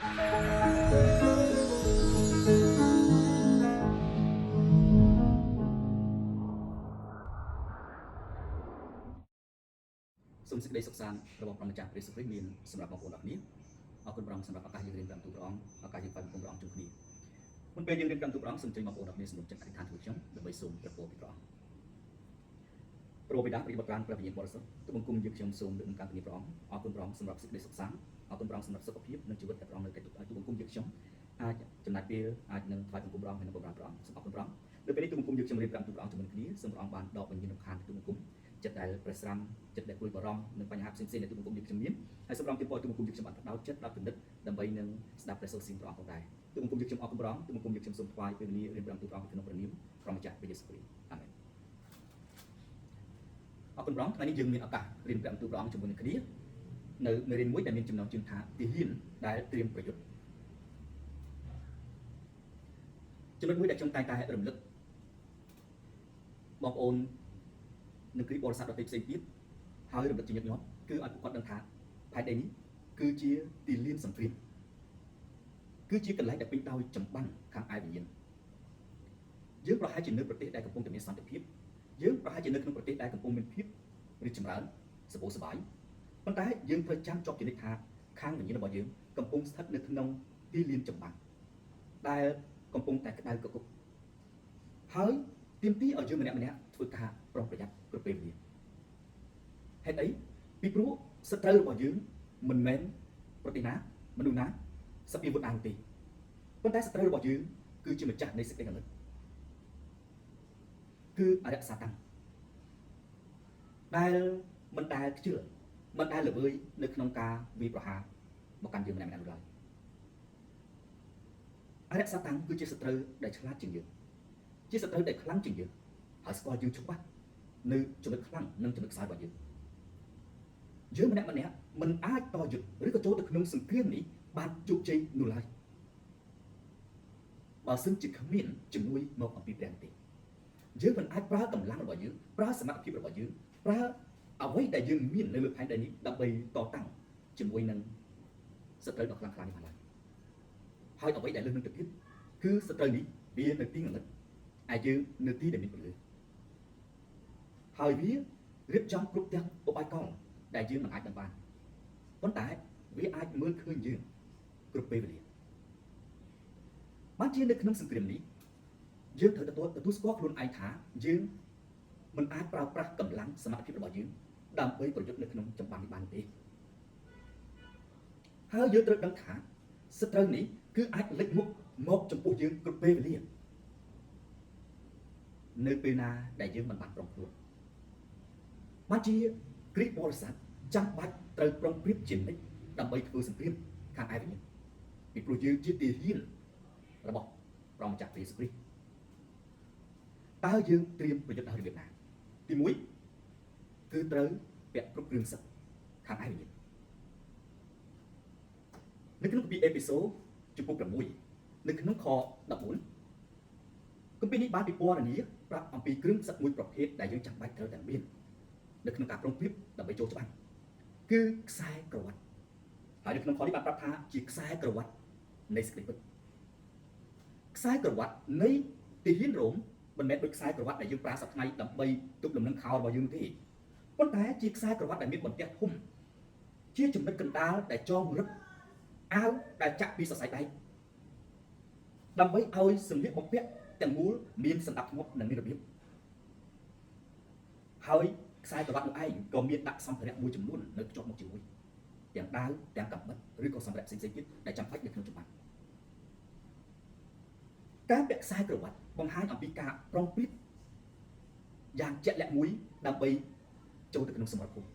សូមសេចក្តីសុខសាន្តរបស់ព្រះម្ចាស់ព្រះយេស៊ូវគ្រីស្ទមានសម្រាប់បងប្អូនអរគ្នាអរគុណព្រះអង្គសម្រាប់ឱកាសយើងរៀនតាមទូព្រះអង្គឱកាសយើងបានគុំព្រះអង្គជុំគ្នាមុនពេលយើងរៀនតាមទូព្រះអង្គសូមជើញបងប្អូនអរគ្នាសម្រុំចិត្តអធិដ្ឋានធ្វើខ្ញុំដើម្បីសូមព្រះពរពីព្រះអង្គព្រះបិតាព្រះបុត្រព្រះវិញ្ញាណបរិសុទ្ធទូបង្គំយើងខ្ញុំសូមលើកការពីព្រះអង្គអរគុណព្រះអង្គសម្រាប់សេចក្តីសុខសាន្តអរគុណព្រះអង្គសម្រាប់សុខភាពនិងជីវិតដែលព្រះអង្គនៅតែទុកឲ្យទូបង្គំយើងខ្ញុំអាចចំណាយពេលអាចនឹងថ្វាយបង្គំព្រះអង្គហើយនឹងបម្រើព្រះអង្គសូមអរគុណព្រះអង្គនៅពេលនេះទូបង្គំយើងខ្ញុំរៀបតាមទូព្រះអង្គជាមួយគ្នាសូមព្រះអង្គបានដកវិញ្ញាណរំខានទូបង្គំចិត្តដែលប្រស្រាំចិត្តដែលព្រួយបារម្ភនឹងបញ្ហាផ្សេងៗដែលទូបង្គំយើងខ្ញុំមានហើយសូមព្រះអង្គទីពរទូបង្គំយើងខ្ញុំបានផ្ដោតចិត្តដល់គំនិតដើម្បីនឹងស្ដាប់ព្រះសូរសៀងព្រះអង្គផងដែរទូបង្គំយើងខ្ញុំអរគុណព្រះអង្គទូបង្គំយើងខ្ញុំសូមថ្វាយពេលវេលារៀបតាមទូព្រះអង្គក្នុងព្រះនាមព្រះម្ចាស់ព្រះយេស៊ូវគ្រីស្ទអាមែនអរគុណព្រះអង្គថ្ងៃនេះយើងមានឱកាសរៀនតាមទូព្រះអង្គជាមួយនឹងគ្នានៅមេរៀនមួយដែលមានចំណងជើងថាទាហានដែលត្រៀមប្រយុទ្ធចំណុចមួយដែលខ្ញុំតែងតែរំលឹកបងប្អូននឹងគ្រីបរិស័ទដទៃផ្សេងទៀតហើយរំលឹកជាញឹកញាប់គឺឲ្យពួកគាត់ដឹងថាផែនដីនេះគឺជាទីលានសង្គ្រាមគឺជាកន្លែងដែលពេញដោយចម្បាំងខាងឯវិញ្ញាណយើងប្រហែលជានៅប្រទេសដែលកំពុងតែមានសន្តិភាពយើងប្រហែលជានៅក្នុងប្រទេសដែលកំពុងមានភាពរីកចម្រើនសប្បាយសប្បាយប៉ុន្តែយើងត្រូវចាំជាប់ជានិច្ចថាខាងវិញ្ញាណរបស់យើងកំពុងស្ថិតនៅក្នុងទីលានចម្បាំងដែលកំពុងតែក្តៅកគុកហើយទាមទារឲ្យយើងម្នាក់ធ្វើការប្រុងប្រយ័ត្នគ្រប់ពេលវេលាហេតុអីពីព្រោះសត្រូវរបស់យើងមិនមែនប្រទេសណាមនុស្សណាសព្វវុធណាទេប៉ុន្តែសត្រូវរបស់យើងគឺជាម្ចាស់នៃសេចក្តីកំណត់គឺអរិយសាតាំងដែលមិនដែលខ្ជិលមិនដែលល្វើយនៅក្នុងការវាយប្រហារមកកាន់យើងម្នាក់នោះឡើយអរិយសាតាំងគឺជាសត្រូវដែលឆ្លាតជាងយើងជាសត្រូវដែលខ្លាំងជាងយើងហើយស្គាល់យើងច្បាស់នៅចំណុចខ្លាំងនិងចំណុចខ្សោយរបស់យើងម្នាក់មិនអាចតយុទ្ធឬក៏ចូលទៅក្នុងសង្គ្រាមនេះបានជោគជ័យនោះឡើយបើសិនជាគ្មានជំនួយមកអំពីព្រះទេយើងមិនអាចប្រើកម្លាំងរបស់យើងប្រើសមត្ថភាពរបស់យើងប្រើអ្វីដែលយើងមាននៅលើផែនដីនេះដើម្បីតតាំងជាមួយនឹងសត្រូវដ៏ខ្លាំងក្លានេះបានឡើយហើយអ្វីដែលលើសនឹងទៅទៀតគឺសត្រូវនេះវានៅទីងងឹតឯយើងនៅទីដែលមានពលឺហើយវារៀបចំគ្រប់ទាំងឧបាយកលដែលយើងមិនអាចដឹងបានប៉ុន្តែវាអាចមើលឃើញយើងគ្រប់ពេលវេលាបានជានៅក្នុងសង្គ្រាមនេះយើងត្រូវទទួលស្គាល់ខ្លួនឯងថាយើងមិនអាចប្រើប្រាស់កម្លាំងសមត្ថភាពរបស់យើងដើម្បីប្រយុទ្ធនៅក្នុងចម្បាំងនេះបានទេហើយយើងត្រូវដឹងថាសត្រូវនេះគឺអាចលេចមុខមកចំពោះយើងគ្រប់ពេលវេលានៅពេលណាដែលយើងមិនបានប្រុងខ្លួនបានជាគ្រីស្ទបរិស័ទចាំបាច់ត្រូវប្រុងប្រៀបជានិច្ចដើម្បីធ្វើសង្គ្រាមខាងឯវិញ្ញាណពីព្រោះយើងជាទាហានរបស់ព្រះម្ចាស់ព្រះយេស៊ូវគ្រីស្ទតើយើងត្រៀមប្រយុទ្ធដោយរបៀបណាទី1គឺត្រូវពាក់គ្រប់គ្រឿងសឹកខាងឯវិញ្ញាណនៅក្នុងគម្ពីរអេពីសូចំពោះ6នៅក្នុងខ14គម្ពីរនេះបានពិពណ៌នាប្រាប់អំពីគ្រឿងសឹកមួយប្រភេទដែលយើងចាំបាច់ត្រូវតែមាននៅក្នុងការប្រុងប្រៀបដើម្បីចូលច្បាំងគឺខ្សែក្រវ៉ាត់ហើយនៅក្នុងខនេះបានប្រាប់ថាជាខ្សែក្រវ៉ាត់នៃសេចក្តីពិតខ្សែក្រវ៉ាត់នៃទាហានរ៉ូមមិនមែនដូចខ្សែក្រវ៉ាត់ដែលយើងប្រើសប្តាហ៍ថ្ងៃដើម្បីទប់លំនឹងខោរបស់យើងទេប៉ុន្តែជាខ្សែក្រវ៉ាត់ដែលមានបន្ទះធំជាចំណុចកណ្ដាលដែលចងរឹបអាវដែលចាក់ពីសរសៃដៃដើម្បីឲ្យសម្លៀកបំពាក់ទាំងមូលមានសណ្ដាប់ធ្នាប់និងមានរបៀបហើយខ្សែក្រវ៉ាត់នោះឯងក៏មានដាក់សម្ភារៈមួយចំនួននៅភ្ជាប់មកជាមួយទាំងដាវទាំងកាំបិតឬក៏សម្ភារៈផ្សេងៗទៀតដែលចាំបាច់នៅក្នុងចម្បាំងការពាក់ខ្សែក្រវ៉ាត់បង្ហាញអំពីការប្រុងប្រៀបយ៉ាងជាក់លាក់មួយដើម្បីចូលទៅក្នុងសមរភូមិ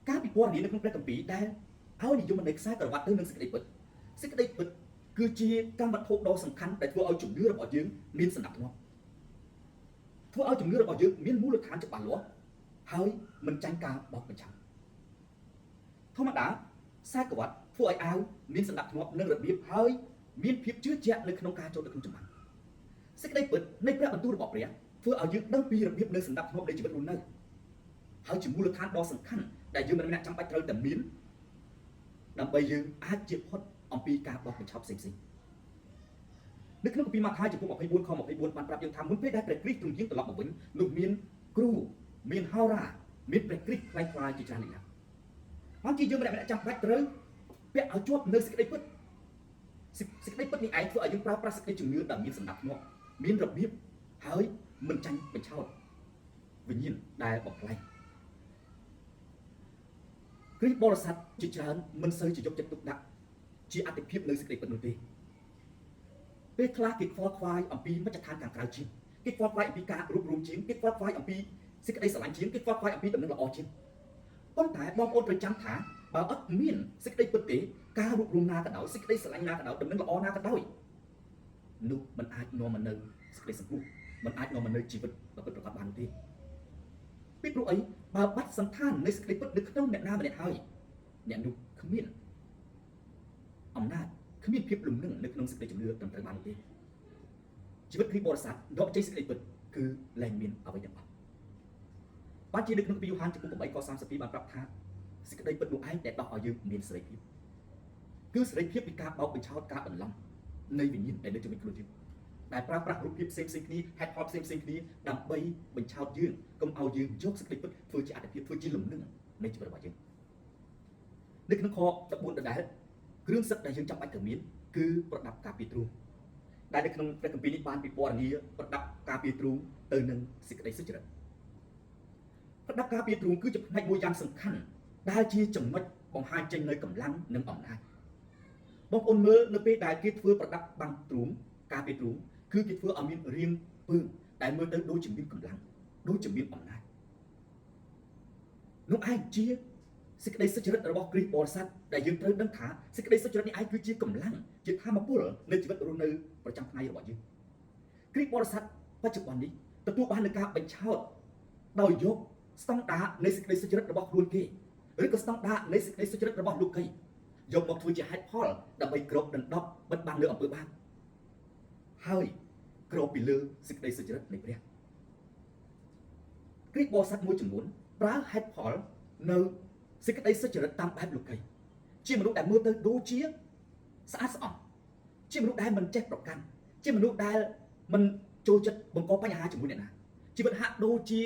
ការពិពណ៌នានៅក្នុងព្រះគម្ពីរដែលឲ្យនិយមន័យខ្សែក្រវ៉ាត់ទៅនឹងសេចក្តីពិតគឺជាកម្មវត្ថុដ៏សំខាន់ដែលធ្វើឲ្យជំនឿរបស់យើងមានសណ្ដាប់ធ្នាប់ធ្វើឲ្យជំនឿរបស់យើងមានមូលដ្ឋានច្បាស់លាស់ហើយមិនចាញ់ការបោកបញ្ឆោតធម្មតាខ្សែក្រវ៉ាត់ធ្វើឲ្យអាវមានសណ្ដាប់ធ្នាប់និងរបៀបហើយមានភាពជឿជាក់នៅក្នុងការចូលទៅក្នុងចម្បាំងសេចក្តីពិតនៃព្រះបន្ទូលរបស់ព្រះធ្វើឲ្យយើងដឹងពីរបៀបនៃសណ្ដាប់ធ្នាប់នៃជីវិតរស់នៅហើយជាមូលដ្ឋានដ៏សំខាន់ដែលយើងម្នាក់ៗចាំបាច់ត្រូវតែមាន ដើម្បីយើងអាចជៀសផុតអំពីការបោកបញ្ឆោតផ្សេងៗនៅក្នុងគម្ពីរម៉ាថាយចំពោះ24ខ24បានប្រាប់យើងថាមុនពេលដែលព្រះគ្រីស្ទទ្រង់យាងត្រឡប់មកវិញនោះមានគ្រូមានហោរាមានព្រះគ្រីស្ទខ្លាំងៗជាច្រើននេះហើយជាយើងម្នាក់ៗចាំបាច់ត្រូវពាក់ឲ្យជាប់នៅសេចក្តីពិតសេចក្តីពិតនេះឯងធ្វើឲ្យយើងប្រើប្រាស់សេចក្តីជំនឿដែលមានសណ្ដាប់ធ្នាប់មានរបៀបហើយមិនចាញ់បញ្ឆោតវិញ្ញាណដែលបំផ្លាញគ្រីស្ទបរិស័ទជាច្រើនមិនសូវជាយកចិត្តទុកដាក់ជាអតិភិបនៅសេចក្តីពិតនោះទេពេលខ្លះគេខ្វល់ខ្វាយអំពីមជ្ឈដ្ឋានខាងក្រៅជាងគេខ្វល់ខ្វាយអំពីការរួបរวมជាងគេខ្វល់ខ្វាយអំពីសេចក្តីស្រឡាញ់ជាងគេខ្វល់ខ្វាយអំពីដំណឹងល្អជាងប៉ុន្តែបងប្អូនត្រូវចាំថាបើអត់មានសេចក្តីពិតទេការរួបរวมណាក៏ដោយសេចក្តីស្រឡាញ់ណាក៏ដោយដំណឹងល្អណាក៏ដោយនោះมันអាចនាំមកនៅសេចក្តីសង្គ្រោះมันអាចនាំមកនៅជីវិតប្រកបបាននោះទេពីព្រោះអីបើបាត់សន្តាននៃសេចក្តីពិតនៅក្នុងអ្នកណាម្នាក់ហើយអ្នកនោះគ្មានអំណាចគ្មានភាពលំនឹងនៅក្នុងសេចក្តីជំនឿត្រឹមត្រូវបានទេជីវិតគ្រីស្ទបរិស័ទដកចេញសេចក្តីពិតគឺលែងមានអ្វីទាំងអស់បានជានៅក្នុងគម្ពីរយ៉ូហានចំពោះ8ខ32បានប្រាប់ថាសេចក្តីពិតនោះឯងដែលដោះឲ្យយើងមានសេរីភាពគឺសេរីភាពពីការបោកបញ្ឆោតការបន្លំនៃវិញ្ញាណដែលនៅជាមួយខ្លួនយើងដែលប្រើប្រាស់រូបភាពផ្សេងៗគ្នាហេតុផលផ្សេងៗគ្នាដើម្បីបញ្ឆោតយើងកុំឲ្យយើងយកសេចក្តីពិតធ្វើជាអត្ថិភាពធ្វើជាលំនឹងនៃជីវិតរបស់យើងនៅក្នុងខ14ដដែលគ្រឿងសឹកដែលយើងចាំបាច់ត្រូវមានគឺប្រដាប់ការពារទ្រូងដែលនៅក្នុងព្រះគម្ពីរនេះបានពិពណ៌នាប្រដាប់ការពារទ្រូងទៅនឹងសេចក្តីសុចរិតប្រដាប់ការពារទ្រូងគឺជាផ្នែកមួយយ៉ាងសំខាន់ដែលជាចំណុចបង្ហាញចេញនូវកម្លាំងនិងអំណាចបងប្អូនមើលនៅពេលដែលគេធ្វើប្រដាប់បាំងទ្រូងការពារទ្រូងគឺគេធ្វើឲ្យមានរាងពើងដែលមើលទៅដូចជាមានកម្លាំងដូចជាមានអំណាចនោះឯងជាសេចក្តីសុចរិតរបស់គ្រីស្ទបរិស័ទដែលយើងត្រូវដឹងថាសេចក្តីសុចរិតនេះឯងគឺជាកម្លាំងជាធម៌ពលនៃជីវិតរស់នៅប្រចាំថ្ងៃរបស់យើងគ្រីស្ទបរិស័ទបច្ចុប្បន្ននេះទទួលបាននូវការបញ្ឆោតដោយយកស្តង់ដារនៃសេចក្តីសុចរិតរបស់ខ្លួនគេឬក៏ស្តង់ដារនៃសេចក្តីសុចរិតរបស់លោកីយកមកធ្វើជាហេតុផលដើម្បីគ្របដណ្ដប់បិទបាំងលើអំពើបាបហើយគ្របពីលើសេចក្តីសុចរិតនៃព្រះគ្រីស្ទបរិស័ទមួយចំនួនប្រើហេតុផលនៅសេចក្តីសុចរិតតាមបែបលោកីជាមនុស្សដែលមើលទៅដូចជាស្អាតស្អំជាមនុស្សដែលមិនចេះប្រកាន់ជាមនុស្សដែលមិនចូលចិត្តបង្កបញ្ហាជាមួយអ្នកណាជីវិតហាក់ដូចជា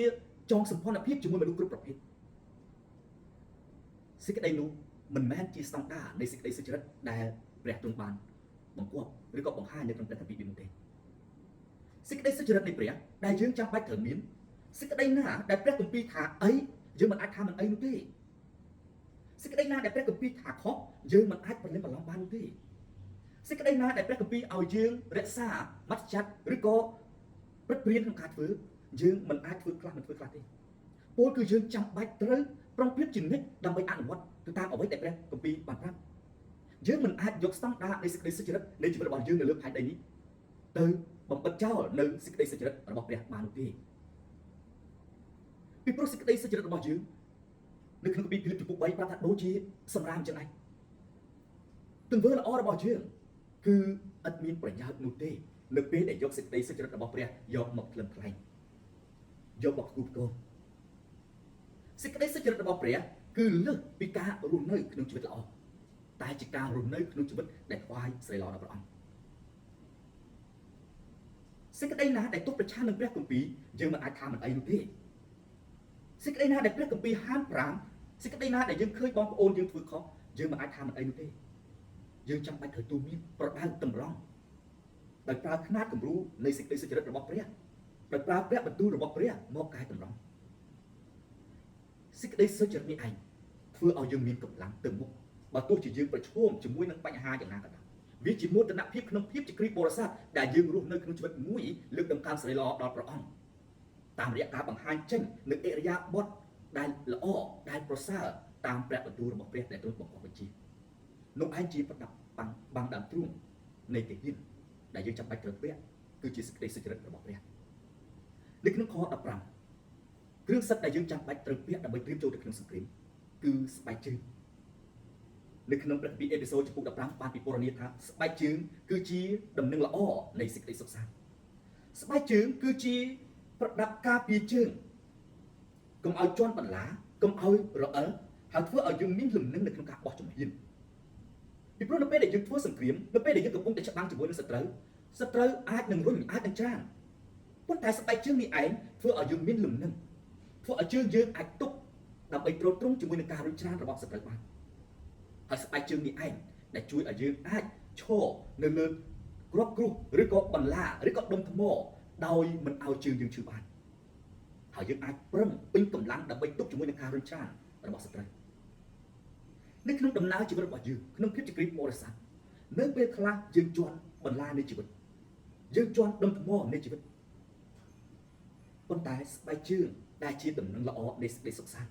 ចងសម្ព័ន្ធភាពជាមួយមនុស្សគ្រប់ប្រភេទសេចក្តីនោះមិនមែនជាស្តង់ដារនៃសេចក្តីសុចរិតដែលព្រះទ្រង់បានបង្គាប់ឬក៏បង្ហាញនៅក្នុងព្រះគម្ពីរនោះទេសេចក្តីសុចរិតនៃព្រះដែលយើងចាំបាច់ត្រូវមានសេចក្តីណាដែលព្រះគម្ពីរថាអីយើងមិនអាចថាមិនអីនោះទេសេចក្តីណាដែលព្រះគម្ពីរថាខុសយើងមិនអាចប្រលឹងប្រឡំបាននោះទេសេចក្តីណាដែលព្រះគម្ពីរឲ្យយើងរក្សាមតិចាត់ឬក៏ព្រឹកព្រៀនក្នុងការធ្វើយើងមិនអាចធ្វើខ្លះមិនធ្វើខ្លះទេពោលគឺយើងចាំបាច់ត្រូវប្រុងប្រយ័ត្នជានិច្ចដើម្បីអនុវត្តទៅតាមអ្វីដែលព្រះគម្ពីរបានប្រាប់យើងមិនអាចយកស្តង់ដារនៃសេចក្តីសុចរិតនៃជីវិតរបស់យើងនៅលើផែនដីនេះទៅបំបិទចោលនៅសេចក្តីសុចរិតរបស់ព្រះបាននោះទេពីព្រោះសេចក្តីសុចរិតរបស់យើងនៅក្នុងគម្ពីរភីលីបចំពោះ3ប្រាប់ថាដូចជាសម្រាមចឹងឯងទង្វើល្អរបស់យើងគឺឥតមានប្រយោជន៍នោះទេនៅពេលដែលយកសេចក្តីសុចរិតរបស់ព្រះយកមកក្លឹមក្លែងយកមកគូបកងសេចក្តីសុចរិតរបស់ព្រះគឺលើសពីការរស់នៅក្នុងជីវិតល្អតែជាការរស់នៅក្នុងជីវិតដែលថ្វាយស្រីល្អដល់ព្រះអង្គសេចក្តីណាដែលទប់ប្រឆាំងនឹងព្រះគម្ពីរយើងមិនអាចថាមិនអីនោះទេសេចក្តីណាដែលព្រះគម្ពីរហាម5សេចក្តីណាដែលយើងឃើញបងប្អូនយើងធ្វើខុសយើងមិនអាចថាមិនអីនោះទេយើងចាំបាច់ត្រូវទូមានប្រដៅតម្រង់ដោយប្រើຂ្នាតគំរូនៃសេចក្តីសុចរិតរបស់ព្រះដោយប្រើព្រះបន្ទូលរបស់ព្រះមកកែតម្រង់សេចក្តីសុចរិតនេះឯងធ្វើឲ្យយើងមានកម្លាំងទៅមុខបើទោះជាយើងប្រឈមជាមួយនឹងបញ្ហាយ៉ាងណាក៏ដោយវាជាមោទនភាពក្នុងភាពជាគ្រីស្ទបរិស័ទដែលយើងរស់នៅក្នុងជីវិតមួយលើកតម្កើងសេរីល្អដល់ព្រះអង្គតាមរយៈការបង្ហាញចេញនៅអិរិយាបថដែលល្អដែលប្រសើរតាមព្រះបន្ទូលរបស់ព្រះដែលទ្រង់បង្គាប់បញ្ជានោះឯងជាប្រដាប់បាំងដើមទ្រូងនៃទាហានដែលយើងចាំបាច់ត្រូវពាក់គឺជាសេចក្តីសុចរិតរបស់ព្រះនៅក្នុងខ15គ្រឿងសឹកដែលយើងចាំបាច់ត្រូវពាក់ដើម្បីត្រៀមចូលទៅក្នុងសង្គ្រាមគឺស្បែកជើងនៅក្នុងព្រះគម្ពីរអេពីសូតចំពោះ15បានពិពណ៌នាថាស្បែកជើងគឺជាដំណឹងល្អនៃសេចក្តីសុខសាន្តស្បែកជើងគឺជាប្រដាប់ការពារជើងកុំឲ្យជន់បន្លាកុំឲ្យរអិលហើយធ្វើឲ្យយើងមានលំនឹងនៅក្នុងការបោះជំហាន ពីព្រោះនៅពេលដែលយើងធ្វើសង្គ្រាមនៅពេលដែលយើងកំពុងតែច្បាំងជាមួយនឹងសត្រូវអាចនឹងរុញអាចនឹងច្រានប៉ុន្តែស្បែកជើងនេះឯងធ្វើឲ្យយើងមានលំនឹងធ្វើឲ្យជើងយើងអាចទប់ដើម្បីទ្រទ្រង់ជាមួយនឹងការរុញច្រានរបស់សត្រូវបានហើយស្បែកជើងនេះឯងដែលជួយឲ្យយើងអាចឈរនៅលើគ្រាប់គ្រួសឬក៏បន្លាឬក៏ដុំថ្មដោយមិនឲ្យជើងយើងឈឺបានហើយយើងអាចប្រឹងពេញកម្លាំងដើម្បីទប់ជាមួយនឹងការរុញច្រានរបស់សត្រូវនៅក្នុងដំណើរជីវិតរបស់យើងក្នុងភាពជាគ្រីស្ទបរិស័ទនៅពេលខ្លះយើងជន់បន្លានៃជីវិតយើងជន់ដុំថ្មនៃជីវិតប៉ុន្តែស្បែកជើងដែលជាដំណឹងល្អនៃសេចក្តីសុខសាន្ត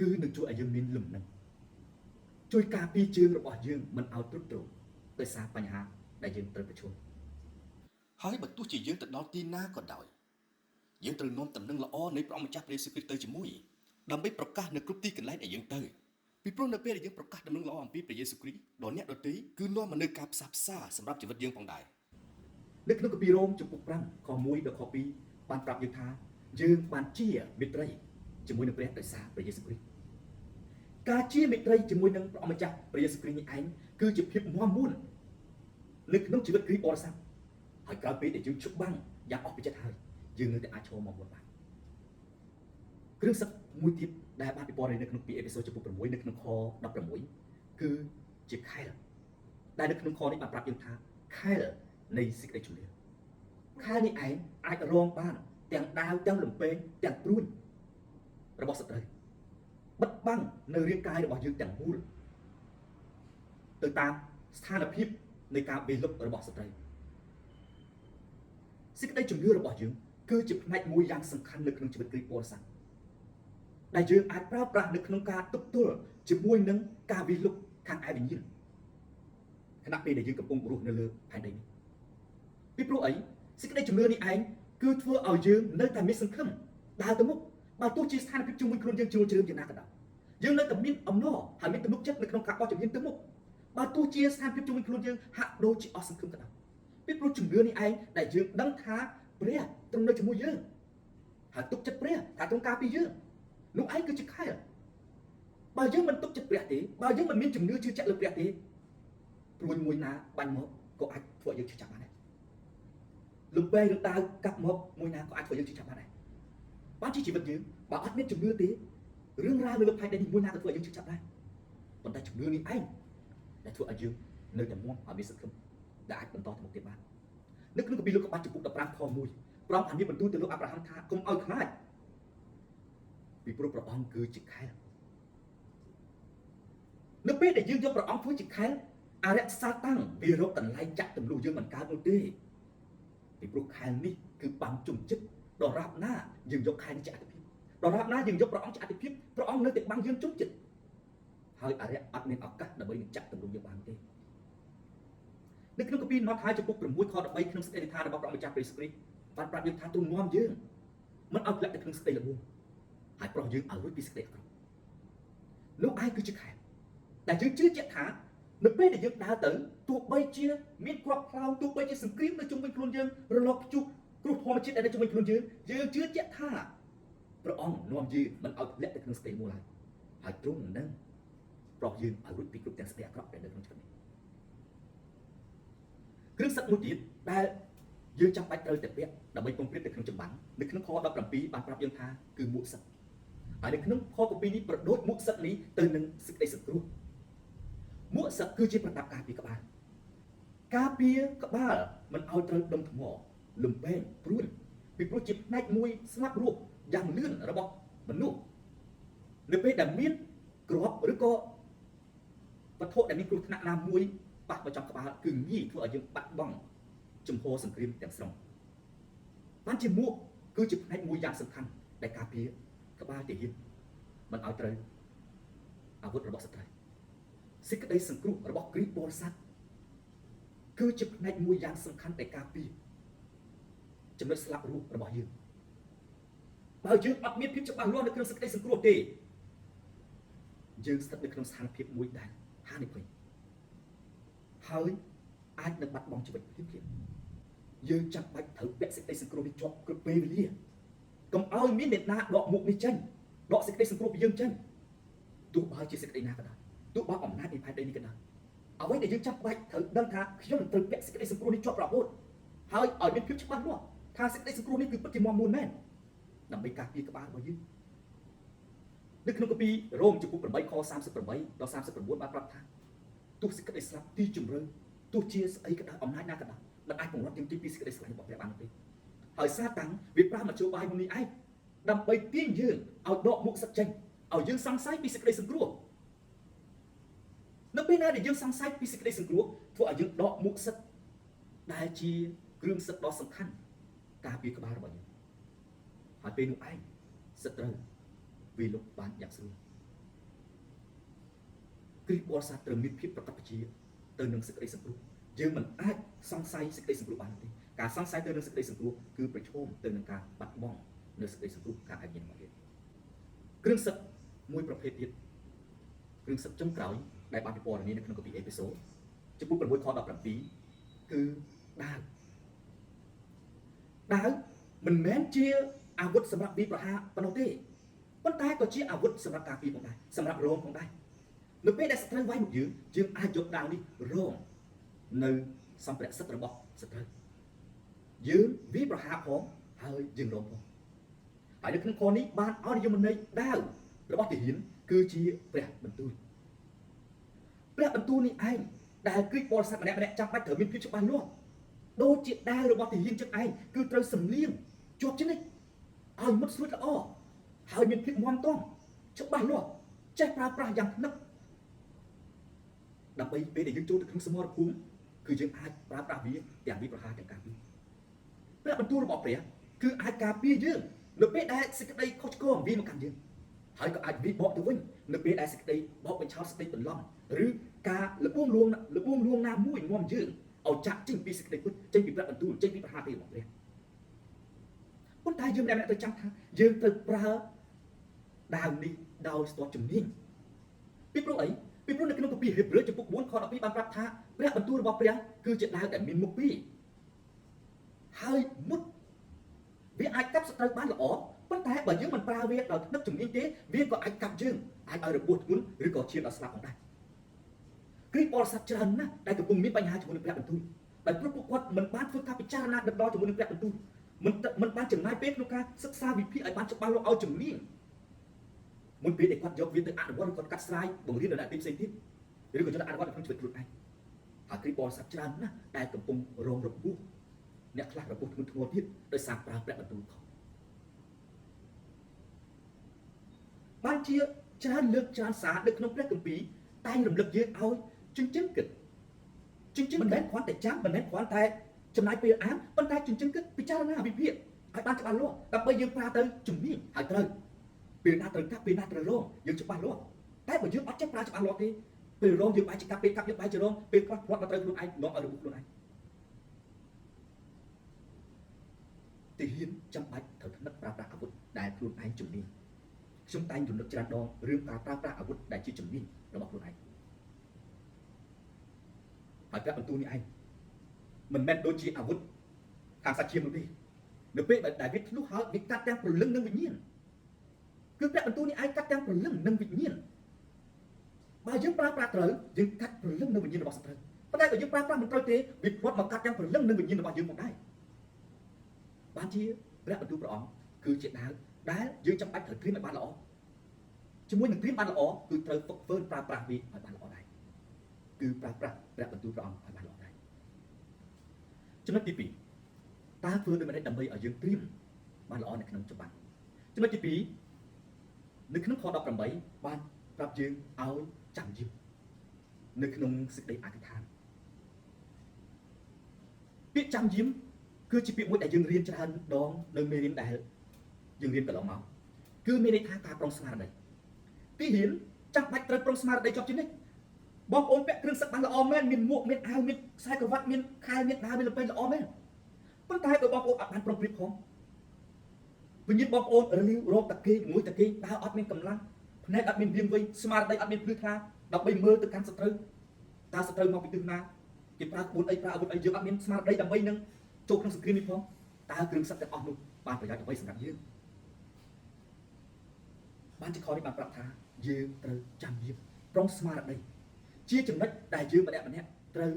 គឺនឹងជួយឲ្យយើងមានលំនឹងជួយការពារជើងរបស់យើងមិនឲ្យទ្រុឌទ្រោមដោយសារបញ្ហាដែលយើងត្រូវប្រឈមហើយបើទោះជាយើងទៅដល់ទីណាក៏ដោយយើងត្រូវនាំដំណឹងល្អនៃព្រះម្ចាស់ព្រះយេស៊ូវគ្រីស្ទទៅជាមួយដើម្បីប្រកាសនៅគ្រប់ទីកន្លែងដែលយើងទៅពីព្រោះនៅពេលដែលយើងប្រកាសដំណឹងល្អអំពីព្រះយេស៊ូវគ្រីស្ទដល់អ្នកដទៃគឺនាំមកនូវការផ្សះផ្សាសម្រាប់ជីវិតយើងផងដែរនៅក្នុងគម្ពីររ៉ូមចំពុក5ខ1ដល់ខ2បានប្រាប់យើងថាយើងបានជាមិត្តរីជាមួយនឹងព្រះដោយសារព្រះយេស៊ូវគ្រីស្ទការជាមិត្តរីជាមួយនឹងព្រះម្ចាស់ព្រះយេស៊ូវគ្រីស្ទនេះឯងគឺជាភាពមាំមួននៅក្នុងជីវិតគ្រីស្ទបរិស័ទហើយក្រោយពេលដែលយើងឈប់បាំងយ៉ាងអស់ពីចិត្តហើយយើងនៅតែអាចឈរមកមុនបានគ្រឿងសឹកមួយទៀតដែលបានពិពណ៌នានៅក្នុងពីអេពីសូតចំពុក6នៅក្នុងខ16គឺជាខែលដែលនៅក្នុងខនេះបានប្រាប់យើងថាខែលនៃសេចក្តីជំនឿខែលនេះឯងអាចរងបានទាំងដាវទាំងលំពែងទាំងព្រួញរបស់សត្រូវបិទបាំងនៅរាងកាយរបស់យើងទាំងមូលទៅតាមស្ថានភាពនៃការវាយលុករបស់សត្រូវសេចក្តីជំនឿរបស់យើងគឺជាផ្នែកមួយយ៉ាងសំខាន់នៅក្នុងជីវិតគ្រីស្ទបរិស័ទដែលយើងអាចប្រើប្រាស់នៅក្នុងការទប់ទល់ជាមួយនឹងការវាយលុកខាងឯវិញ្ញាណខណៈពេលដែលយើងកំពុងរស់នៅលើផែនដីនេះពីព្រោះអីសេចក្តីជំនឿនេះឯងគឺធ្វើឲ្យយើងនៅតែមានសង្ឃឹមដើរទៅមុខបើទោះជាស្ថានភាពជុំវិញខ្លួនយើងជ្រុលជ្រើមយ៉ាងណាក៏ដោយយើងនៅតែមានអំណរហើយមានទំនុកចិត្តនៅក្នុងការបោះជំហានទៅមុខបើទោះជាស្ថានភាពជុំវិញខ្លួនយើងហាក់ដូចជាអស់សង្ឃឹមក៏ដោយពីព្រោះជំនឿនេះឯងដែលយើងដឹងថាព្រះទ្រង់នៅជាមួយយើងហើយទុកចិត្តព្រះថាទ្រង់ការពារយើងនោះឯងគឺជាខែលបើយើងមិនទុកចិត្តព្រះទេបើយើងមិនមានជំនឿជឿជាក់លើព្រះទេព្រួញមួយណាបាញ់មកក៏អាចធ្វើឲ្យយើងឈឺចាប់បានដែរលំបែឬដាវកាប់មកមួយណាក៏អាចធ្វើយើងឈឺចាប់បានដែរបានជាជីវិតយើងបើអត់មានជំនឿទេរឿងរ៉ាវនៅលើផែនដីនេះមួយណាក៏ធ្វើឲ្យយើងឈឺចាប់ដែរប៉ុន្តែជំនឿនេះឯងដែលធ្វើឲ្យយើងនៅតែមាំឲ្យមានសង្ឃឹមដែលអាចបន្តទៅមុខទៀតបាននៅក្នុងគម្ពីរលោកុបាតចំពុក15ខ1ព្រះអង្គបានមានបន្ទូលទៅលោកអាប់រ៉ាហាំថាកុំឲ្យខ្លាចពីព្រោះព្រះអង្គគឺជាខែលនៅពេលដែលយើងយកព្រះអង្គធ្វើជាខែលអរិយសាតាំងវារកកន្លែងចាក់ទម្លុះយើងមិនកើតនោះទេពីព្រោះខែលនេះគឺបាំងជុំចិត្តដរាបណាយើងយកខែលនេះជាអតិភិបដរាបណាយើងយកព្រះអង្គជាអតិភិបព្រះអង្គនៅតែបាំងយើងជុំចិត្តហើយអរិយអត់មានឱកាសដើម្បីនឹងចាក់ទម្លុះយើងបានទេនៅក្នុងគម្ពីរម៉ាថាយចំពុក6ខ13ក្នុងសេចក្តីថារបស់ព្រះម្ចាស់ព្រះយេស៊ូវគ្រីស្ទបានប្រាប់យើងថាទ្រង់នាំយើងមិនឲ្យធ្លាក់ទៅក្នុងសេចក្តីល្បួងហើយប្រោះយើងឲ្យរួចពីសេចក្តីអាក្រក់នោះឯងគឺជាខែលដែលយើងជឿជាក់ថានៅពេលដែលយើងដើរទៅទោះបីជាមានគ្រាប់ខ្លោងទោះបីជាសង្គ្រាមនៅជុំវិញខ្លួនយើងរលកព្យុះគ្រោះធម្មជាតិដែលនៅជុំវិញខ្លួនយើងជឿជាក់ថាព្រះអង្គនាំយើងមិនឲ្យធ្លាក់ទៅក្នុងសេចក្តីមូលហើយទ្រង់នឹងប្រោះយើងឲ្យរួចពីគ្រប់ទាំងសេចក្តីអាក្រក់ដែលនៅក្នុងជីវិតនេះគ្រឿងសឹកមួយទៀតដែលយើងចាំបាច់ត្រូវតែពាក់ដើម្បីពង្រឹងទៅក្នុងចម្បាំងនៅក្នុងខ17បានប្រាប់យើងថាគឺមួកសឹកហើយនៅក្នុងខ7នេះប្រដូចមួកសឹកនេះទៅនឹងសេចក្តីសង្គ្រោះមួកសឹកគឺជាប្រដាប់ការពារក្បាលការពារក្បាលមិនឲ្យត្រូវដុំថ្មលំពេងព្រួញពីព្រោះជាផ្នែកមួយស្លាប់រស់យ៉ាងលឿនរបស់មនុស្សនៅពេលដែលមានគ្រាប់ឬក៏វត្ថុដែលមានគ្រោះថ្នាក់ណាមួយប៉ះមកចំក្បាលគឺងាយធ្វើឲ្យយើងបាត់បង់ជំហរសង្គ្រាមទាំងស្រុងបានជាមួកគឺជាផ្នែកមួយយ៉ាងសំខាន់ដែលការពារក្បាលទាហានមិនឲ្យត្រូវអាវុធរបស់សត្រូវសេចក្តីសង្គ្រោះរបស់គ្រីស្ទបរិស័ទគឺជាផ្នែកមួយយ៉ាងសំខាន់ដែលការពារចំណុចស្លាប់រស់របស់យើងបើយើងអត់មានភាពច្បាស់លាស់នៅក្នុងសេចក្តីសង្គ្រោះទេយើងស្ថិតនៅក្នុងស្ថានភាពមួយដែលហានិភ័យហើយអាចនឹងបាត់បង់ជីវិតភ្លាមៗយើងចាំបាច់ត្រូវពាក់សេចក្តីសង្គ្រោះនេះជាប់គ្រប់ពេលវេលាកុំឲ្យមានអ្នកណាដកមុខនេះចេញដកសេចក្តីសង្គ្រោះពីយើងចេញទោះបើជាសេចក្តីណាក៏ដោយទោះបើអំណាចនៃផែនដីនេះក៏ដោយ អ្វីដែលយើងចាំបាច់ត្រូវដឹងថាខ្ញុំនឹងត្រូវពាក់សេចក្តីសង្គ្រោះនេះជាប់រហូតហើយឲ្យមានភាពច្បាស់លាស់ថាសេចក្តីសង្គ្រោះនេះគឺពិតជាមាំមួនមែនដើម្បីការពារក្បាលរបស់យើងនៅក្នុងកាពីរ៉ូមចំពុក8ខ38ដល់39បានប្រាប់ថាទោះសេចក្តីស្លាប់ទីជម្រៅទោះជាស្អីក៏ដោយអំណាចណាក៏ដោយមិនអាចពង្រត់យើងពីសេចក្តីស្រឡាញ់របស់ព្រះបានទេហើយសាតាំងវាប្រើមធ្យោបាយមួយនេះឯងដើម្បីទាញយើងឲ្យដកមុខសឹកចេញឲ្យយើងសង្ស័យពីសេចក្តីសង្គ្រោះនៅពេលណាដែលយើងសង្ស័យពីសេចក្តីសង្គ្រោះធ្វើឲ្យយើងដកមុខសឹកដែលជាគ្រឿងសឹកដ៏សំខាន់ការពារក្បាលរបស់យើងហើយពេលនោះឯងសត្រូវវាលុបបានយ៉ាងស្រួលគ្រីស្ទបរិស័ទត្រូវមានភាពប្រកបជាទៅនឹងសេចក្តីសង្គ្រោះយើងមិនអាចសង្ស័យសេចក្តីសង្គ្រោះបានទេការសង្ស័យទៅនឹងសេចក្តីសង្គ្រោះគឺប្រឈមទៅនឹងការបាត់បង់នៅសេចក្តីសង្គ្រោះការឯកមានរបស់យើងគ្រឿងសឹកមួយប្រភេទទៀតគ្រឿងសឹកចុងក្រោយដែលបានពិពណ៌នានៅក្នុងកាពីអេពីសូតចំពោះ6ខ17គឺដាវមិនមែនជាអាវុធសម្រាប់វាប្រហារប៉ុណ្ណោះទេប៉ុន្តែក៏ជាអាវុធសម្រាប់ការពារផងដែរសម្រាប់រងផងដែរនៅពេលដែលសត្រូវវាយមកយើងអាចយកដាវនេះរងនៅសម្ភារៈសិទ្ធិរបស់សត្រូវយើងវាប្រហារផងហើយយើងរងផងហើយនៅក្នុងខនេះបានឲ្យនិយមន័យដាវរបស់ទាហានគឺជាព្រះបន្ទូលនេះឯងដែលគ្រីស្ទបរិស័ទម្នាក់ចាំបាច់ត្រូវមានភាពច្បាស់លាស់ដូចជាដាវរបស់ទាហានចឹងឯងគឺត្រូវសំលៀងជាប់ជានិច្ចឲ្យមុតស្រួចល្អហើយមានភាពមាំទាំច្បាស់លាស់ចេះប្រើប្រាស់យ៉ាងថ្នឹកដើម្បីពេលដែលយើងចូលទៅក្នុងសមរភូមិគឺយើងអាចប្រើប្រាស់វាទាំងវាប្រហារទាំងការពារព្រះបន្ទូលរបស់ព្រះគឺអាចការពារយើងនៅពេលដែលសេចក្តីខុសឆ្គងវាមកកាន់យើងហើយក៏អាចវិបកទៅវិញនៅពេលដែលសេចក្តីបោកបញ្ឆោតសេចក្តីបន្លំឬការលបួងលួងណាមួយនាំយើងឲ្យចាក់ចេញពីសេចក្តីពិតចេញពីព្រះបន្ទូលចេញពីប្រហារទេរបស់ព្រះប៉ុន្តែយើងម្នាក់ត្រូវចាំថាយើងត្រូវប្រើដាវនេះដោយស្ទាត់ជំនាញពីព្រោះអីពីព្រោះនៅក្នុងកាពីហេព្រើរចំពុក4ខ12បានប្រាប់ថាព្រះបន្ទូលរបស់ព្រះគឺជាដាវដែលមានមុខពីរហើយមុតវាអាចកាប់សត្រូវបានល្អប៉ុន្តែបើយើងមិនប្រើវាដោយទឹកជំនាញទេវាក៏អាចកាប់យើងអាចឲ្យរបួសធ្ងន់ឬក៏ឈាមដល់ស្លាប់ផងដែរគ្រីស្ទបរិស័ទច្រើនណាស់ដែលកំពុងមានបញ្ហាជាមួយនឹងព្រះបន្ទូលដោយព្រោះពួកគាត់មិនបានធ្វើការពិចារណាដិតដល់ជាមួយនឹងព្រះបន្ទូលមិនបានចំណាយពេលក្នុងការសិក្សាវិភាគឲ្យបានច្បាស់លាស់ឲ្យជំនាញមុនពេលដែលគាត់យកវាទៅអនុវត្តគាត់កាត់ស្រាយបង្រៀនដល់អ្នកផ្សេងទៀតឬក៏យកទៅអនុវត្តក្នុងជីវិតខ្លួនឯងហើយគ្រីស្ទបរិស័ទច្រើនណាស់ដែលកំពុងរងរបួសអ្នកខ្លះរបួសធ្ងន់ធ្ងរទៀតដោយសារប្រើព្រះបន្ទូលខុសបានជាច្រើនលើកច្រើនសារនៅក្នុងព្រះគម្ពីរតែងរំលឹកយើងឲ្យជញ្ជឹងគិតមិនមែនគ្រាន់តែចាំមិនមែនគ្រាន់តែចំណាយពេលអានប៉ុន្តែជញ្ជឹងគិតពិចារណាវិភាគឲ្យបានច្បាស់លាស់ដើម្បីយើងប្រើទៅជំនាញហើយត្រូវពេលណាត្រូវកាប់ពេលណាត្រូវរងយើងច្បាស់លាស់តែបើយើងអត់ចេះប្រើច្បាស់លាស់ទេពេលរងយើងបែរជាកាប់ពេលកាប់យើងបែរជារងពេលខ្លះផ្លាត់មកត្រូវខ្លួនឯងនាំឲ្យរបួសខ្លួនឯងទាហានចាំបាច់ត្រូវថ្នឹកប្រើប្រាស់អាវុធដែលខ្លួនឯងជំនាញខ្ញុំតែងរំលឹកច្រើនដងរឿងការប្រើប្រាស់អាវុធដែលជាជំនាញរបស់ខ្លួនឯងហើយព្រះបន្ទូលនេះឯងមិនមែនដូចជាអាវុធខាងសាច់ឈាមនោះទេនៅពេលដែលវាធ្លុះហើយវាកាត់ទាំងព្រលឹងនិងវិញ្ញាណគឺព្រះបន្ទូលនេះឯងកាត់ទាំងព្រលឹងនិងវិញ្ញាណបើយើងប្រើប្រាស់ត្រូវយើងកាត់ព្រលឹងនិងវិញ្ញាណរបស់សត្រូវប៉ុន្តែបើយើងប្រើប្រាស់មិនត្រូវទេវាផ្លាត់មកកាត់ទាំងព្រលឹងនិងវិញ្ញាណរបស់យើងមកដែរបានជាព្រះបន្ទូលព្រះអង្គគឺជាដាវដែលយើងចាំបាច់ត្រូវត្រៀមឲ្យបានល្អជាមួយនឹងត្រៀមបានល្អគឺត្រូវហ្វឹកហ្វឺនប្រើប្រាស់វាឲ្យបានល្អដែរគឺប្រើប្រាស់ព្រះបន្ទូលព្រះអង្គឲ្យបានល្អដែរចំណុចទី2តើធ្វើដូចម្តេចដើម្បីឲ្យយើងត្រៀមបានល្អនៅក្នុងច្បាប់ចំណុចទី2នៅក្នុងខ18បានប្រាប់យើងឲ្យចាំយឺមនៅក្នុងសេចក្តីអធិដ្ឋានពាក្យចាំយឺមគឺជាពាក្យមួយដែលយើងរៀនច្រើនដងនៅមេរៀនដែលយើងរៀនកន្លងមកគឺមានន័យថាការប្រុងស្មារតីទីហ៊ានចាំបាច់ត្រូវប្រុងស្មារតីជាប់ជានិច្ចបងប្អូនពាក់គ្រឿងសឹកបានល្អមែនមានមួកមានអាវមានខ្សែក្រវ៉ាត់មានខែមានដាវមានលំពេញល្អមែនប៉ុន្តែបើបងប្អូនអត់បានប្រុងប្រៀបផងវិញ្ញាណបងប្អូនរលីវរោគតាគេងួយតាគេដើរអត់មានកម្លាំងភ្នែកអត់មានរៀងវៃស្មារតីអត់មានភ្លឺថ្លាដើម្បីមើលទៅកាន់សត្រូវតើសត្រូវមកពីទិសណាគេប្រើក្បួនអីប្រើអាវុធអីយើងអត់មានស្មារតីដើម្បីនឹងចូលក្នុងសង្គ្រាមនេះផងតើគ្រឿងសឹកទាំងអស់នោះបានប្រយោជន៍អ្វីសម្រាប់យើងបានជាខនេះបានប្រាប់ថាយើងត្រូវចាំយឺមប្រុងស្មារតី chia chừng nách đại dương mà đẹp nè trời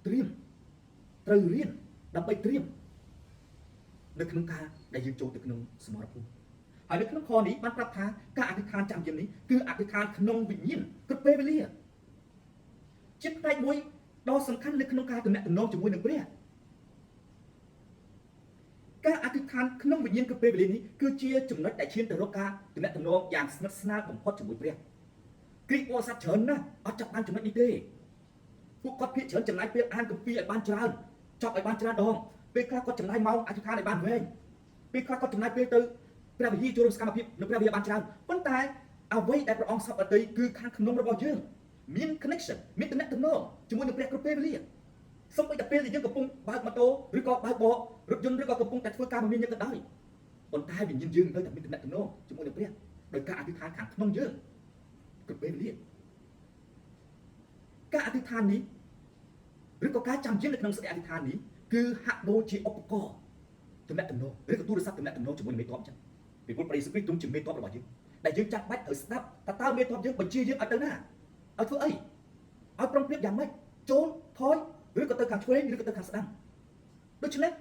triêm trời riêng đập bay triêm nước nông ca đại dương châu từ nông sầm rập ở nước nông khoนี้บ้านปรับทางการอธิษฐานจำยังนี้คืออธิษฐานขนมวิญญาณกระเปไปเรียจิตใจมวยดอสำคัญในขนมการตัวนี้ตัวน้องจะมวยหนึ่งเปรี้ยการอธิษฐานขนมวิญญาณกระเปไปเรียนี้คือเชียจุ่มนัดแต่เชียนแต่โลกาตัวนี้ตัวน้องอย่างสนับสนุนผมพอจะมวยเปรี้ยกรีกว่าสัตว์เฉินนะเอาจับบ้านจุ่มนัดนี้เด้พวกก็เพี้ยเฉินจำนายเปรี้ยอ่านกับเปรี้ยบ้านจราชอบไอ้บ้านจราดองเปรี้ยข้าก็จำนายเมาอธิษฐานในบ้านเวงเปรี้ยข้าก็จำนายเปรี้ยตื้อព្រះវិហារចូលរួមសកម្មភាពនៅព្រះវិហារបានច្រើនប៉ុន្តែអ្វីដែលព្រះអង្គសពអតីគឺខាងក្នុងរបស់យើងមាន connection មានតំណែងជាមួយនឹងព្រះគ្រប់ពេលវេលាសូម្បីតែពេលដែលយើងកំពុងបើកម៉ូតូឬក៏បើកបររថយន្តឬក៏កំពុងតែធ្វើការមានយើងក៏ដោយប៉ុន្តែវិញ្ញាណយើងនៅតែមានតំណែងជាមួយនឹងព្រះដោយការអធិដ្ឋានខាងក្នុងយើងគ្រប់ពេលវេលាការអធិដ្ឋាននេះឬក៏ការចាំយើងនៅក្នុងសេចក្តីអធិដ្ឋាននេះគឺហាក់ដូចជាឧបករណ៍តំណែងឬក៏ទូរស័ព្ទតំណែងជាមួយនឹងមេតបចឹងពីព្រោះព្រះយេស៊ូវគ្រីស្ទទ្រង់ជាមេតបរបស់យើងដែលយើងចាំបាច់ត្រូវស្ដាប់តើមេតបយើងបញ្ជាយើងឲ្យទៅណាឲ្យធ្វើអីឲ្យប្រុងប្រៀបយ៉ាងម៉េចចូលថយឬក៏ទៅខាងឆ្វេងឬក៏ទៅខាងស្ដាំដូច្នេះ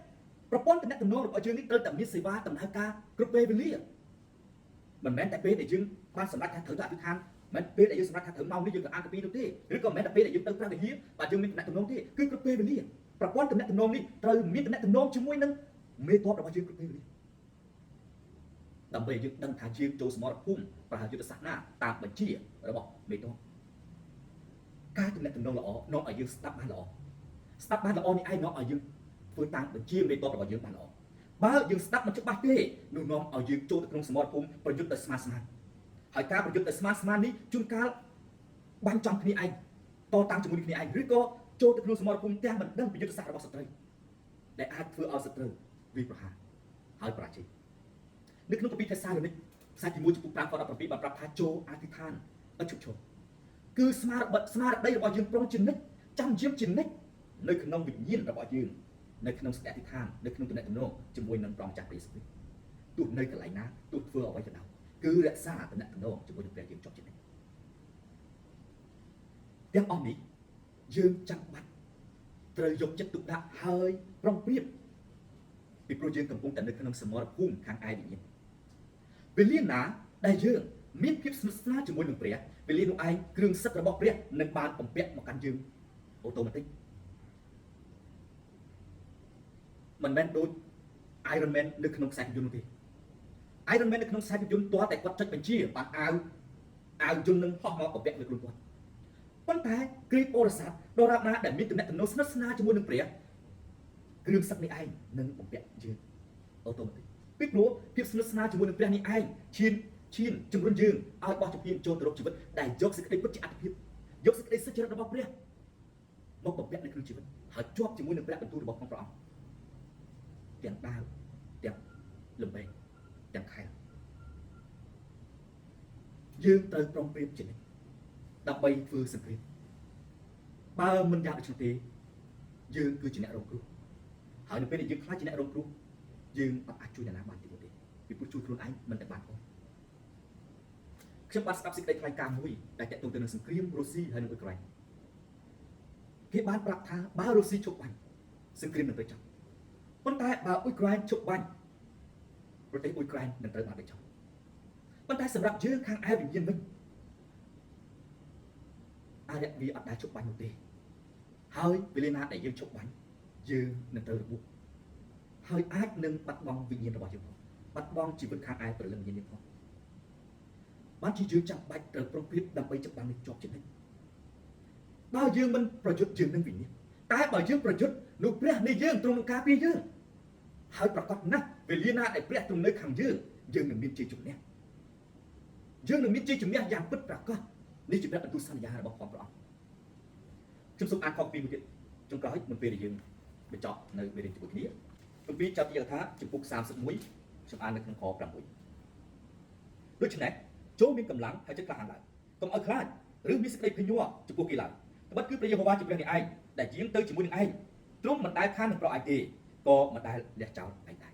ប្រព័ន្ធតំណែងរបស់យើងនេះត្រូវតែមានសេវាដំណើរការគ្រប់ពេលវេលាមិនមែនតែពេលដែលយើងបានសម្រេចថាត្រូវទៅអធិដ្ឋានមិនពេលដែលយើងសម្រេចថាត្រូវម៉ោងនេះយើងទៅអានកាពីនោះទេឬក៏មិនមែនតែពេលដែលយើងទៅព្រះវិហារបាទយើងមានតំណែងទេគឺគ្រប់ពេលវេលាប្រព័ន្ធតំណែងនេះត្រូវមានតំណែងជាមួយនឹងមេតបរបស់យើងគ្រប់ពេលវេលាដើម្បីយើងដឹងថាយើងចូលសមរភូមិប្រហារយុទ្ធសាស្ត្រណាតាមបញ្ជារបស់មេតបការតំណែងល្អនាំឲ្យយើងស្ដាប់បានល្អនេះឯងនាំឲ្យយើងធ្វើតាមបញ្ជាមេតបរបស់យើងបានល្អបើយើងស្ដាប់មិនច្បាស់ទេនោះនាំឲ្យយើងចូលទៅក្នុងសមរភូមិប្រយុទ្ធដោយស្មារតីហើយការប្រយុទ្ធដោយស្មារតីនេះជួនកាលបាញ់ចំគ្នាឯងតតាំងជាមួយគ្នាឯងឬក៏ចូលទៅក្នុងសមរភូមិទាំងមិនដឹងពីយុទ្ធសាស្ត្ររបស់សត្រូវដែលអាចធ្វើឲ្យសត្រូវវាប្រហារហើយបរាជ័យនៅក្នុងកាពីថេសាឡូនីកផ្សាយទី1ចំពោះ5ខ17បានប្រាប់ថាចូលអធិដ្ឋានឥតឈប់ឈរគឺស្មារតីរបស់យើងប្រុងជានិច្ចចាំយាមជានិច្ចនៅក្នុងវិញ្ញាណរបស់យើងនៅក្នុងសេចក្តីអធិដ្ឋាននៅក្នុងតំណែងជាមួយនឹងព្រះម្ចាស់ព្រះយេស៊ូវគ្រីស្ទទោះនៅកន្លែងណាទោះធ្វើអ្វីក៏ដោយគឺរក្សាតំណែងជាមួយនឹងព្រះយើងជាប់ជានិច្ចទាំងអស់នេះយើងចាំបាច់ត្រូវយកចិត្តទុកដាក់ហើយប្រុងប្រៀបពីព្រោះយើងកំពុងតែនៅក្នុងសមរភូមិខាងឯវិញ្ញាណវេលាណាដែលយើងមានភាពស្និទ្ធស្នាលជាមួយនឹងព្រះវេលានោះឯងគ្រឿងសឹករបស់ព្រះនឹងបានបំពាក់មកកាន់យើងអូតូម៉ាទិកមិនមែនដូច Iron Man នៅក្នុងខ្សែភាពយន្តនោះទេ Iron Man នៅក្នុងខ្សែភាពយន្តទាល់តែគាត់ចុចបញ្ជាបានអាវយន្តនឹងហោះមកបំពាក់លើខ្លួនគាត់ប៉ុន្តែគ្រីស្ទបរិស័ទដរាបណាដែលមានតំណែងស្និទ្ធស្នាលជាមួយនឹងព្រះគ្រឿងសឹកនេះឯងនឹងបំពាក់យើងអូតូម៉ាទិកពីព្រោះភាពស្និទ្ធស្នាលជាមួយនឹងព្រះនេះឯងឈានជំរុញយើងឲ្យបោះជំហានចូលទៅរកជីវិតដែលយកសេចក្តីពិតជាអត្ថិភាពយកសេចក្តីសុចរិតរបស់ព្រះមកបំពាក់នៅក្នុងជីវិតហើយជាប់ជាមួយនឹងព្រះបន្ទូលរបស់ព្រះអង្គទាំងដាវទាំងលំបែងទាំងខែលយើងត្រូវប្រុងប្រៀបជានិច្ចដើម្បីធ្វើសង្គ្រាមបើមិនយ៉ាងដូច្នោះទេយើងគឺជាអ្នករងគ្រោះហើយនៅពេលដែលយើងខ្លាចជាអ្នករងគ្រោះយើងអាចជួយអ្នកណាបានទេពីព្រោះជួយខ្លួនឯងមិនតែបានផងខ្ញុំបានស្ដាប់សេចក្តីថ្លែងការណ៍មួយដែលទាក់ទងទៅនឹងសង្គ្រាមរុស្ស៊ីហើយនិងអ៊ុយក្រែនគេបានប្រាប់ថាបើរុស្ស៊ីឈប់បាញ់សង្គ្រាមនឹងទៅចប់ប៉ុន្តែបើអ៊ុយក្រែនឈប់បាញ់ប្រទេសអ៊ុយក្រែននឹងត្រូវបានបញ្ចប់ប៉ុន្តែសម្រាប់យើងខាងឯវិញ្ញាណវិញវាអត់ដែលឈប់បាញ់នោះទេហើយពេលណាដែលយើងឈប់បាញ់យើងនឹងត្រូវរបួសហើយអាចនឹងបាត់បង់វិញ្ញាណរបស់យើងផងបាត់បង់ជីវិតខាងឯព្រលឹងវិញ្ញាណនេះផងបានជាយើងចាំបាច់ត្រូវប្រុងប្រៀបដើម្បីចាប់បាននេះជាប់ជានិច្ចបើយើងមិនប្រយុទ្ធយើងនឹងវិញ្ញាណតែបើយើងប្រយុទ្ធនោះព្រះនៃយើងទ្រង់នឹងការពារយើងហើយប្រកបណាស់វេលាណាដែលព្រះទ្រង់នៅខាងយើងនឹងមានជ័យជំនះយើងនឹងមានជ័យជំនះយ៉ាងពិតប្រាកដនេះជាព្រះបន្ទូលសន្យារបស់ព្រះអង្គខ្ញុំសូមអានខពីមួយទៀតចុងក្រោយមុនពេលដែលយើងបញ្ចប់នៅមេរៀនជាមួយគ្នាគម្ពីរចៅទីកថាចំពុក31ខ្ញុំអាននៅក្នុងខ6ដូច្នេះចូលមានកម្លាំងហើយចិត្តក្លាហានឡើងកុំឲ្យខ្លាចឬមានសេចក្តីភ័យញ័រចំពោះគេឡើយត្បិតគឺព្រះយេហូវ៉ាជាព្រះនៃឯងដែលយាងទៅជាមួយនឹងឯងទ្រង់មិនដែលខាននឹងប្រឯងទេក៏មិនដែលលះចោលឯងដែរ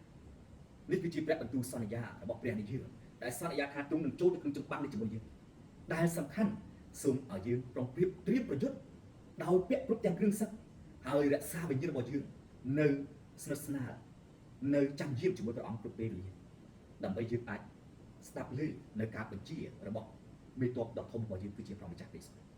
នេះគឺជាព្រះបន្ទូលសន្យារបស់ព្រះនៃយើងដែលសន្យាថាទ្រង់នឹងចូលទៅក្នុងចម្បាំងនេះជាមួយយើងដែលសំខាន់ សូមឲ្យយើងប្រុងប្រៀបត្រៀមប្រយុទ្ធដោយពាក់គ្រប់ទាំងគ្រឿងសឹកហើយរក្សាវិញ្ញាណរបស់យើងនៅស្និទ្ធស្នាលនៅចាំយាមជាមួយព្រះអង្គគ្រប់ពេលវេលាដើម្បីយើងអាចស្ដាប់ឮនៅការបញ្ជារបស់មេទ័ពដ៏ធំរបស់យើងគឺជាព្រះម្ចាស់ព្រះយេស៊ូវ